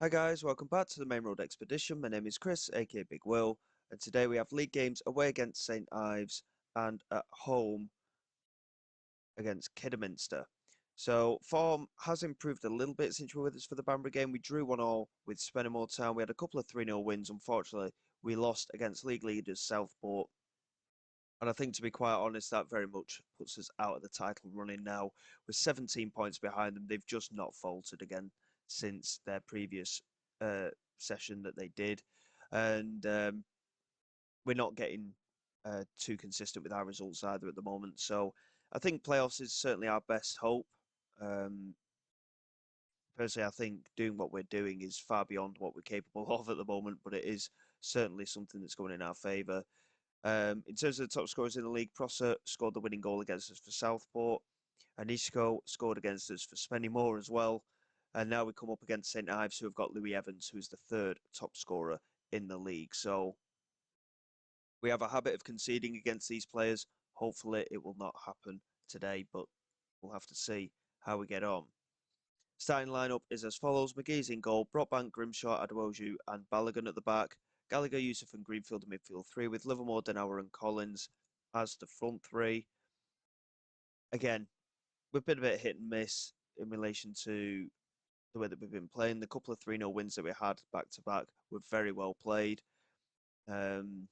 Hi guys, welcome back to the Main Road Expedition. My name is Chris, aka Big Will, and today we have league games away against St Ives and at home against Kidderminster. So form has improved a little bit since we were with us for the Banbury game. We drew 1-1 with Spennymoor Town. We had a couple of 3-0 wins. Unfortunately, we lost against league leaders Southport. And I think, to be quite honest, that very much puts us out of the title running now. We're 17 points behind them. They've just not faltered again since their previous uh, session that they did. And we're not getting too consistent with our results either at the moment. So I think playoffs is certainly our best hope. Um, Personally, I think doing what we're doing is far beyond what we're capable of at the moment, but it is certainly something that's going in our favour. In terms of the top scorers in the league, Prosser scored the winning goal against us for Southport. Anishko scored against us for Spennymoor as well. And now we come up against St Ives, who have got Louis Evans, who is the third top scorer in the league. So we have a habit of conceding against these players. Hopefully, it will not happen today, but we'll have to see how we get on. Starting lineup is as follows: McGee's in goal, Brockbank, Grimshaw, Adewoju, and Balogun at the back. Gallagher, Yusuf, and Greenfield in midfield three, with Livermore, Denauer, and Collins as the front three. Again, we've been a bit hit and miss in relation to the way that we've been playing. The couple of 3-0 wins that we had back to back were very well played. Um,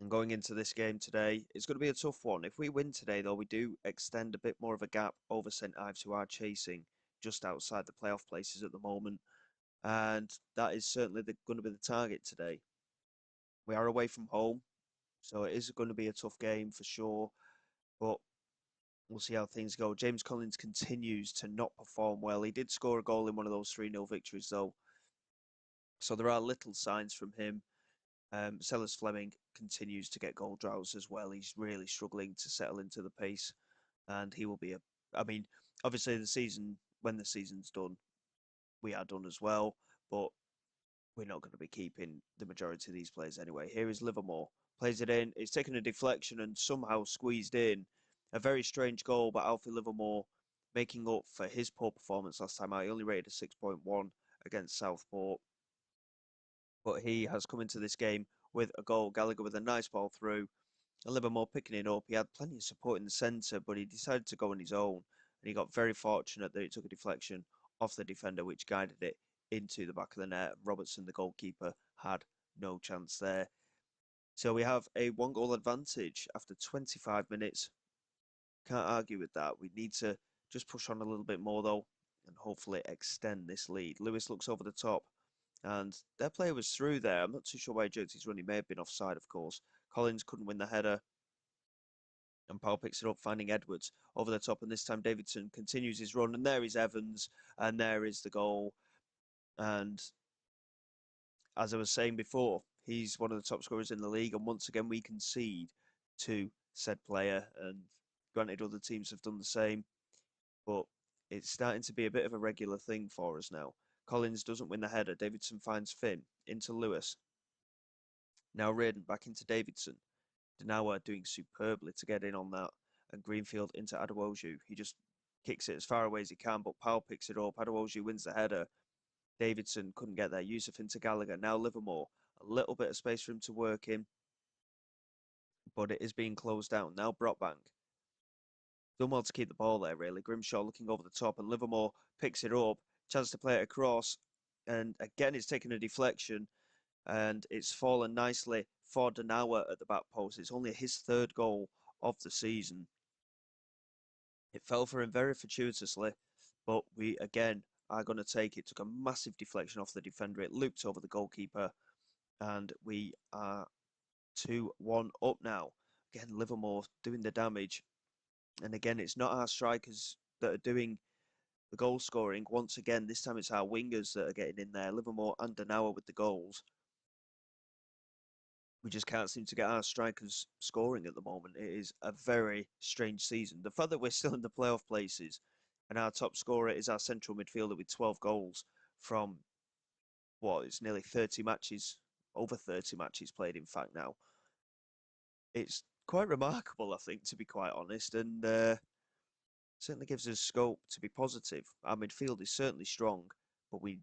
and going into this game today, it's going to be a tough one. If we win today, though, we do extend a bit more of a gap over St Ives, who are chasing just outside the playoff places at the moment. And that is certainly going to be the target today. We are away from home, so it is going to be a tough game for sure. But we'll see how things go. James Collins continues to not perform well. He did score a goal in one of those 3-0 victories, though. So there are little signs from him. Sellers Fleming continues to get goal droughts as well. He's really struggling to settle into the pace, and he will be a. I mean, obviously when the season's done, we are done as well. But we're not going to be keeping the majority of these players anyway. Here is Livermore, plays it in. It's taken a deflection and somehow squeezed in. A very strange goal, but Alfie Livermore making up for his poor performance last time out. He only rated a 6.1 against Southport, but he has come into this game with a goal. Gallagher with a nice ball through, and Livermore picking it up. He had plenty of support in the centre, but he decided to go on his own, and he got very fortunate that it took a deflection off the defender, which guided it into the back of the net. Robertson, the goalkeeper, had no chance there. So we have a one-goal advantage after 25 minutes. Can't argue with that. We need to just push on a little bit more, though, and hopefully extend this lead. Lewis looks over the top, and their player was through there. I'm not too sure why he jerked his run. He may have been offside, of course. Collins couldn't win the header, and Powell picks it up, finding Edwards over the top. And this time Davidson continues his run, and there is Evans, and there is the goal. And as I was saying before, he's one of the top scorers in the league, and once again we concede to said player. And granted, other teams have done the same, but it's starting to be a bit of a regular thing for us now. Collins doesn't win the header. Davidson finds Finn into Lewis. Now Raiden back into Davidson. Denauer doing superbly to get in on that. And Greenfield into Adewoju. He just kicks it as far away as he can, but Powell picks it up. Adewoju wins the header. Davidson couldn't get there. Yusuf into Gallagher. Now Livermore. A little bit of space for him to work in, but it is being closed down. Now Brockbank. Done well to keep the ball there, really. Grimshaw looking over the top, and Livermore picks it up. Chance to play it across. And again, it's taken a deflection, and it's fallen nicely for Denauer at the back post. It's only his third goal of the season. It fell for him very fortuitously, but we again are going to take it. Took a massive deflection off the defender. It looped over the goalkeeper, and we are 2-1 up now. Again, Livermore doing the damage. And again, it's not our strikers that are doing the goal scoring. Once again, this time it's our wingers that are getting in there. Livermore and Denauer with the goals. We just can't seem to get our strikers scoring at the moment. It is a very strange season. The fact that we're still in the playoff places and our top scorer is our central midfielder with 12 goals from what, it's nearly 30 matches, over 30 matches played, in fact, now. It's quite remarkable, I think, to be quite honest, and certainly gives us scope to be positive. Our midfield is certainly strong. but we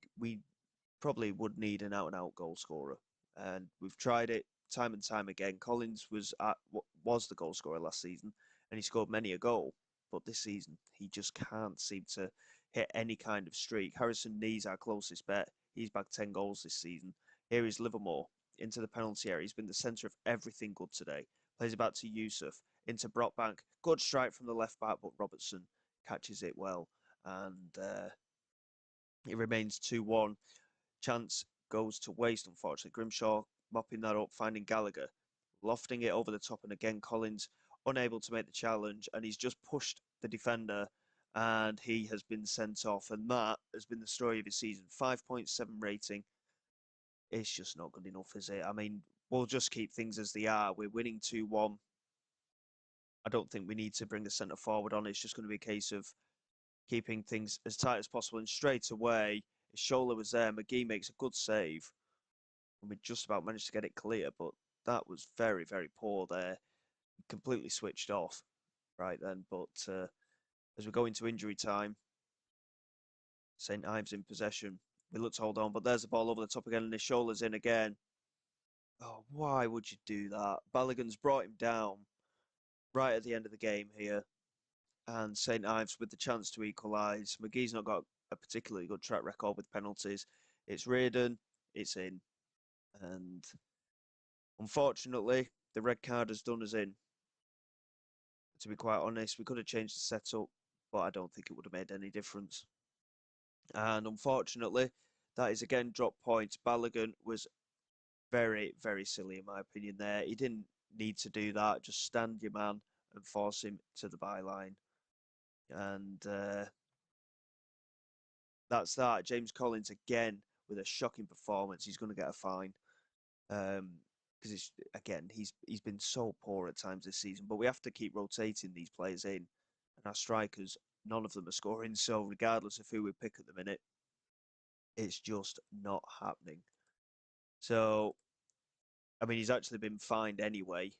probably would need an out-and-out goal scorer, and we've tried it time and time again. Collins was the goal scorer last season, and he scored many a goal. But this season, he just can't seem to hit any kind of streak. Harrison Nee's our closest bet. He's bagged 10 goals this season. Here is Livermore into the penalty area. He's been the centre of everything good today. Plays it back to Yusuf, into Brockbank. Good strike from the left back, but Robertson catches it well. And it remains 2-1. Chance goes to waste, unfortunately. Grimshaw mopping that up, finding Gallagher, lofting it over the top, and again Collins unable to make the challenge, and he's just pushed the defender, and he has been sent off, and that has been the story of his season. 5.7 rating. It's just not good enough, is it? I mean, we'll just keep things as they are. We're winning 2-1. I don't think we need to bring the centre forward on. It's just going to be a case of keeping things as tight as possible. And straight away, his shoulder was there. McGee makes a good save. And we just about managed to get it clear, but that was very, very poor there. Completely switched off right then. But as we go into injury time, St Ives in possession. We look to hold on, but there's the ball over the top again, and his shoulder's in again. Oh, why would you do that? Balogun's brought him down right at the end of the game here, and St Ives with the chance to equalise. McGee's not got a particularly good track record with penalties. It's Reardon, it's in, and unfortunately, the red card has done us in. To be quite honest, we could have changed the setup, but I don't think it would have made any difference. And unfortunately, that is again drop points. Balogun was very, very silly in my opinion there. He didn't need to do that. Just stand your man and force him to the byline. And that's that. James Collins again with a shocking performance. He's going to get a fine. Because he's been so poor at times this season. But we have to keep rotating these players in. And our strikers, none of them are scoring. So regardless of who we pick at the minute, it's just not happening. So, I mean, he's actually been fined anyway.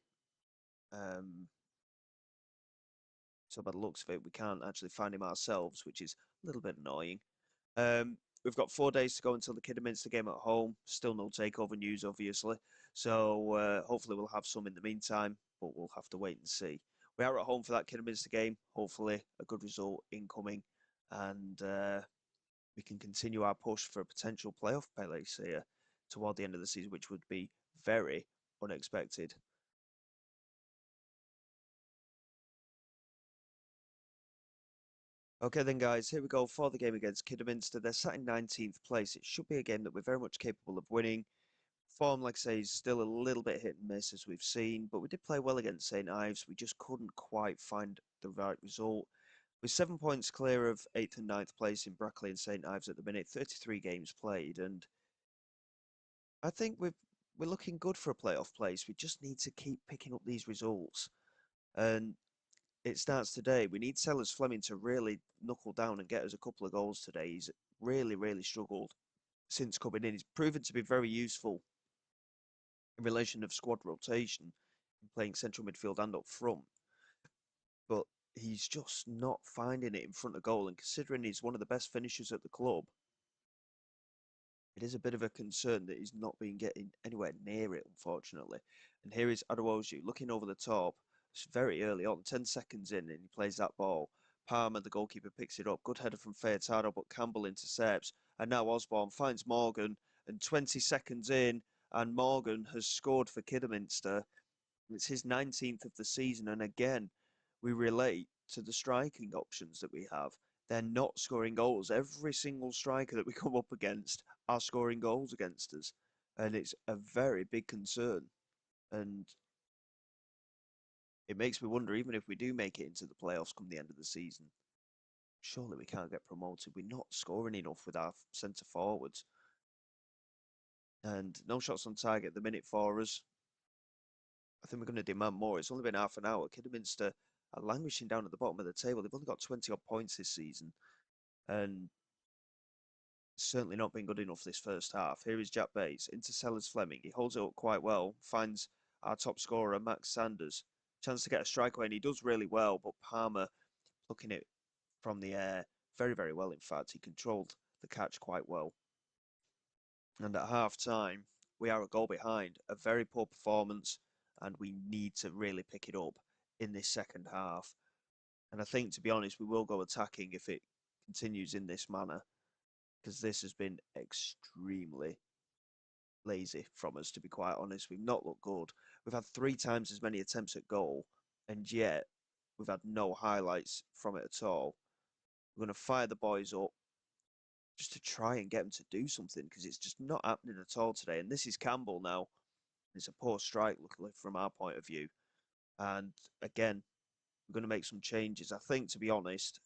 So by the looks of it, we can't actually find him ourselves, which is a little bit annoying. We've got 4 days to go until the Kidderminster game at home. Still no takeover news, obviously. So hopefully we'll have some in the meantime, but we'll have to wait and see. We are at home for that Kidderminster game. Hopefully a good result incoming, and we can continue our push for a potential playoff place here toward the end of the season, which would be very unexpected. Okay then guys, here we go for the game against Kidderminster. They're sat in 19th place. It should be a game that we're very much capable of winning. Form, like I say, is still a little bit hit and miss as we've seen, but we did play well against St Ives. We just couldn't quite find the right result. We're 7 points clear of 8th and 9th place in Brackley and St Ives at the minute, 33 games played, and I think we're looking good for a playoff place. We just need to keep picking up these results. And it starts today. We need Sellers Fleming to really knuckle down and get us a couple of goals today. He's really, really struggled since coming in. He's proven to be very useful in relation of squad rotation, playing central midfield and up front. But he's just not finding it in front of goal. And considering he's one of the best finishers at the club, it is a bit of a concern that he's not been getting anywhere near it, unfortunately. And here is Adewoju looking over the top. It's very early on, 10 seconds in, and he plays that ball. Palmer, the goalkeeper, picks it up. Good header from Fayetano, but Campbell intercepts. And now Osborne finds Morgan, and 20 seconds in, and Morgan has scored for Kidderminster. It's his 19th of the season, and again, we relate to the striking options that we have. They're not scoring goals. Every single striker that we come up against are scoring goals against us, and it's a very big concern. And it makes me wonder, even if we do make it into the playoffs come the end of the season, surely we can't get promoted. We're not scoring enough with our centre forwards. And no shots on target at the minute for us. I think we're going to demand more. It's only been half an hour. Kidderminster are languishing down at the bottom of the table. They've only got 20 odd points this season. And certainly not been good enough this first half. Here is Jack Bates into Sellers Fleming. He holds it up quite well, finds our top scorer, Max Sanders. Chance to get a strike away, and he does really well, but Palmer looking it from the air very, very well, in fact. He controlled the catch quite well. And at half time, we are a goal behind. A very poor performance, and we need to really pick it up in this second half. And I think, to be honest, we will go attacking if it continues in this manner, because this has been extremely lazy from us, to be quite honest. We've not looked good. We've had 3 times as many attempts at goal, and yet we've had no highlights from it at all. We're going to fire the boys up just to try and get them to do something, because it's just not happening at all today. And this is Campbell now. It's a poor strike, luckily, from our point of view. And again, we're going to make some changes. I think, to be honest,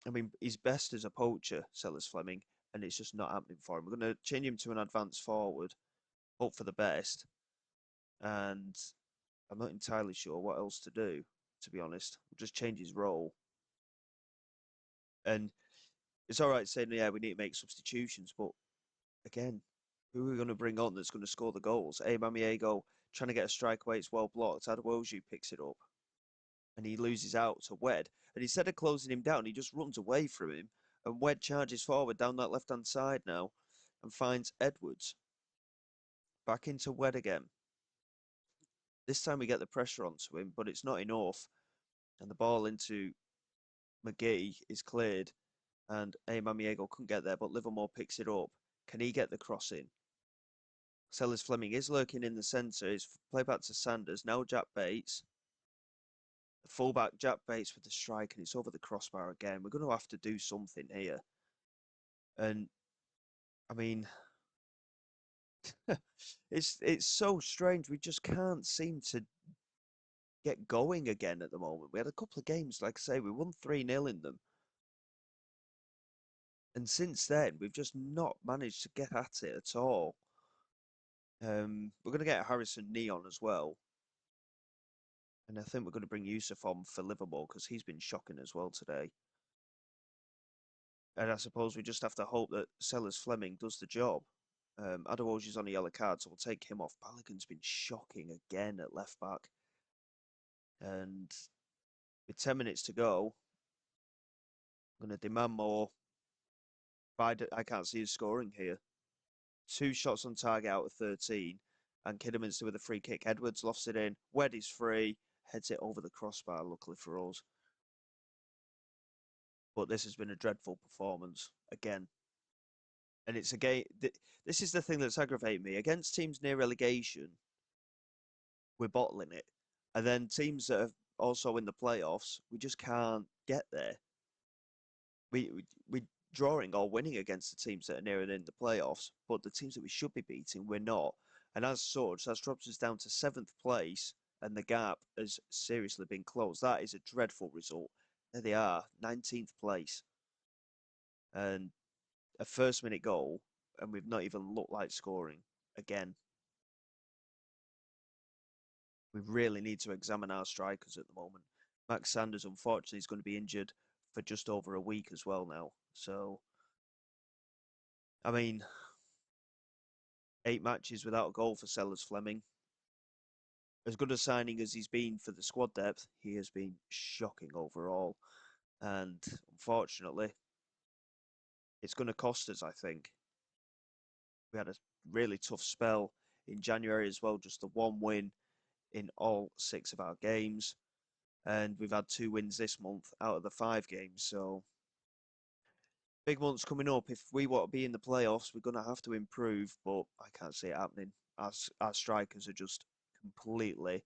I mean, he's best as a poacher, Sellers Fleming, and it's just not happening for him. We're going to change him to an advanced forward, hope for the best. And I'm not entirely sure what else to do, to be honest. We'll just change his role. And it's all right saying, yeah, we need to make substitutions, but again, who are we going to bring on that's going to score the goals? Mamiego trying to get a strike away, it's well blocked. Adewoju picks it up and he loses out to Wed. And instead of closing him down, he just runs away from him. And Wed charges forward down that left-hand side now and finds Edwards. Back into Wed again. This time we get the pressure onto him, but it's not enough. And the ball into McGee is cleared. And Mamiego couldn't get there, but Livermore picks it up. Can he get the cross in? Sellers Fleming is lurking in the centre. He's play back to Sanders. Now Jack Bates. The fullback, Jack Bates with the strike, and it's over the crossbar again. We're going to have to do something here. And, I mean, it's so strange. We just can't seem to get going again at the moment. We had a couple of games, like I say, we won 3-0 in them. And since then, we've just not managed to get at it at all. We're going to get Harrison Neon as well. And I think we're going to bring Yusuf on for Livermore because he's been shocking as well today. And I suppose we just have to hope that Sellers Fleming does the job. Adewoju's on a yellow card, so we'll take him off. Balogun's been shocking again at left back. And with 10 minutes to go, I'm going to demand more. But I can't see his scoring here. 2 shots on target out of 13. And Kidderminster with a free kick. Edwards lofts it in. Wed is free. Heads it over the crossbar, luckily for us. But this has been a dreadful performance again. And it's a game. This is the thing that's aggravating me. Against teams near relegation, we're bottling it. And then teams that are also in the playoffs, we just can't get there. We're drawing or winning against the teams that are near and in the playoffs, but the teams that we should be beating, we're not. And as such, that's dropped us down to 7th place, and the gap has seriously been closed. That is a dreadful result. There they are, 19th place. And a first-minute goal, and we've not even looked like scoring again. We really need to examine our strikers at the moment. Max Sanders, unfortunately, is going to be injured for just over a week as well now. So, I mean, 8 matches without a goal for Sellers Fleming. As good a signing as he's been for the squad depth, he has been shocking overall. And unfortunately, it's going to cost us, I think. We had a really tough spell in January as well, just the 1 win in all 6 of our games. And we've had 2 wins this month out of the 5 games. So, big months coming up. If we want to be in the playoffs, we're going to have to improve, but I can't see it happening. Our strikers are just completely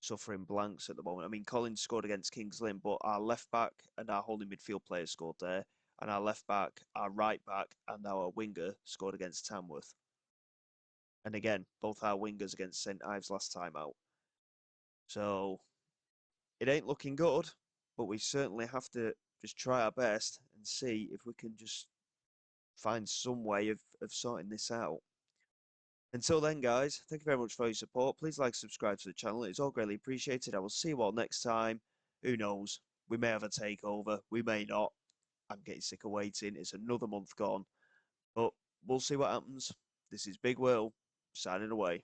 suffering blanks at the moment. I mean, Collins scored against Kings Lynn, but our left back and our holding midfield players scored there. And our left back, our right back, and our winger scored against Tamworth. And again, both our wingers against St Ives last time out. So, it ain't looking good, but we certainly have to just try our best and see if we can just find some way of sorting this out. Until then, guys, thank you very much for your support. Please like, subscribe to the channel. It's all greatly appreciated. I will see you all next time. Who knows? We may have a takeover. We may not. I'm getting sick of waiting. It's another month gone. But we'll see what happens. This is Big Will, signing away.